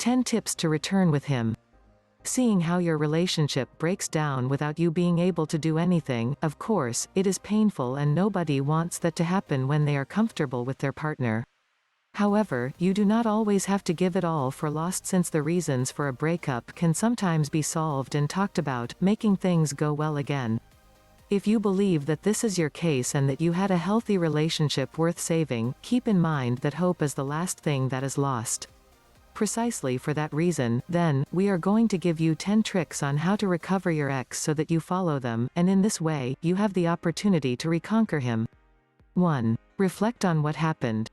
10 tips to return with him. Seeing how your relationship breaks down without you being able to do anything, of course, it is painful and nobody wants that to happen when they are comfortable with their partner. However, you do not always have to give it all for lost, since the reasons for a breakup can sometimes be solved and talked about, making things go well again. If you believe that this is your case and that you had a healthy relationship worth saving, keep in mind that hope is the last thing that is lost. Precisely for that reason, then, we are going to give you 10 tricks on how to recover your ex so that you follow them, and in this way, you have the opportunity to reconquer him. 1. Reflect on what happened.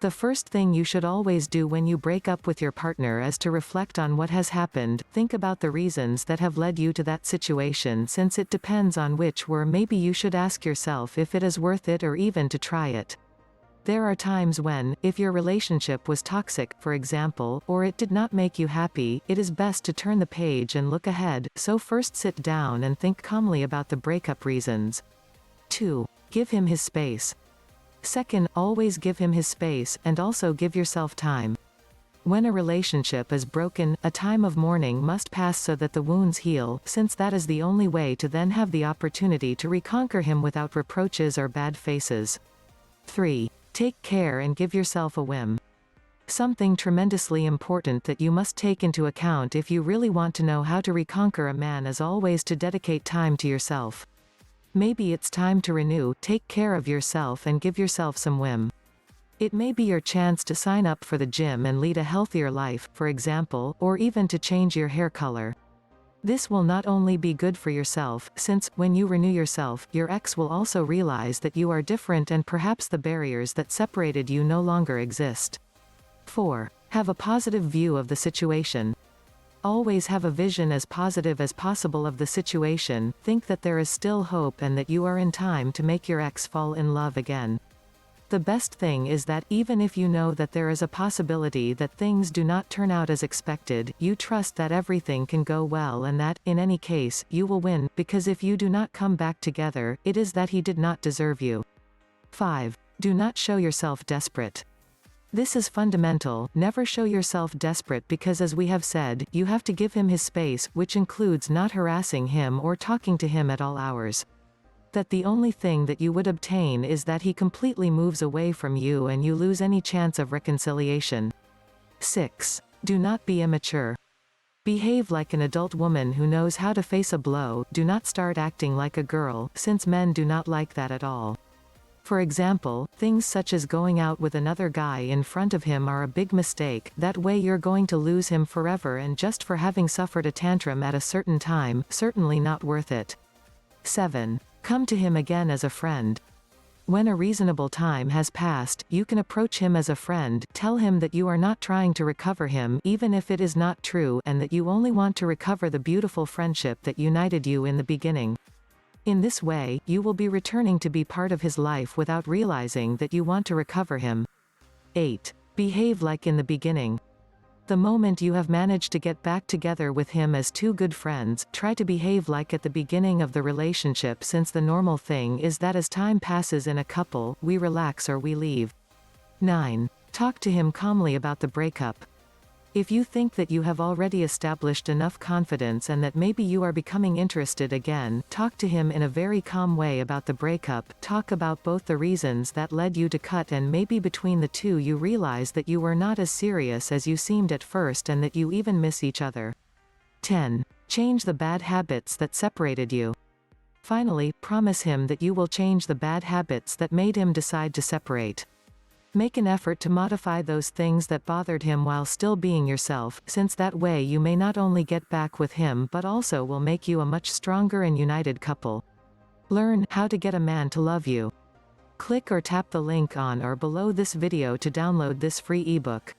The first thing you should always do when you break up with your partner is to reflect on what has happened. Think about the reasons that have led you to that situation, since it depends on which were. Maybe you should ask yourself if it is worth it or even to try it. There are times when, if your relationship was toxic, for example, or it did not make you happy, it is best to turn the page and look ahead, so first sit down and think calmly about the breakup reasons. 2. Give him his space. Second, always give him his space, and also give yourself time. When a relationship is broken, a time of mourning must pass so that the wounds heal, since that is the only way to then have the opportunity to reconquer him without reproaches or bad faces. 3. Take care and give yourself a whim. Something tremendously important that you must take into account if you really want to know how to reconquer a man is always to dedicate time to yourself. Maybe it's time to renew, take care of yourself and give yourself some whim. It may be your chance to sign up for the gym and lead a healthier life, for example, or even to change your hair color. This will not only be good for yourself, since, when you renew yourself, your ex will also realize that you are different and perhaps the barriers that separated you no longer exist. 4. Have a positive view of the situation. Always have a vision as positive as possible of the situation. Think that there is still hope and that you are in time to make your ex fall in love again. The best thing is that, even if you know that there is a possibility that things do not turn out as expected, you trust that everything can go well and that, in any case, you will win, because if you do not come back together, it is that he did not deserve you. 5. Do not show yourself desperate. This is fundamental. Never show yourself desperate, because, as we have said, you have to give him his space, which includes not harassing him or talking to him at all hours. That the only thing that you would obtain is that he completely moves away from you and you lose any chance of reconciliation. 6. Do not be immature. Behave like an adult woman who knows how to face a blow. Do not start acting like a girl, since men do not like that at all. For example, things such as going out with another guy in front of him are a big mistake. That way you're going to lose him forever, and just for having suffered a tantrum at a certain time, certainly not worth it. 7. Come to him again as a friend. When a reasonable time has passed, you can approach him as a friend, tell him that you are not trying to recover him, even if it is not true, and that you only want to recover the beautiful friendship that united you in the beginning. In this way, you will be returning to be part of his life without realizing that you want to recover him. 8. Behave like in the beginning. The moment you have managed to get back together with him as two good friends, try to behave like at the beginning of the relationship, since the normal thing is that as time passes in a couple, we relax or we leave. 9. Talk to him calmly about the breakup. If you think that you have already established enough confidence and that maybe you are becoming interested again, talk to him in a very calm way about the breakup. Talk about both the reasons that led you to cut, and maybe between the two you realize that you were not as serious as you seemed at first and that you even miss each other. 10. Change the bad habits that separated you. Finally, promise him that you will change the bad habits that made him decide to separate. Make an effort to modify those things that bothered him while still being yourself, since that way you may not only get back with him but also will make you a much stronger and united couple. Learn how to get a man to love you. Click or tap the link on or below this video to download this free ebook.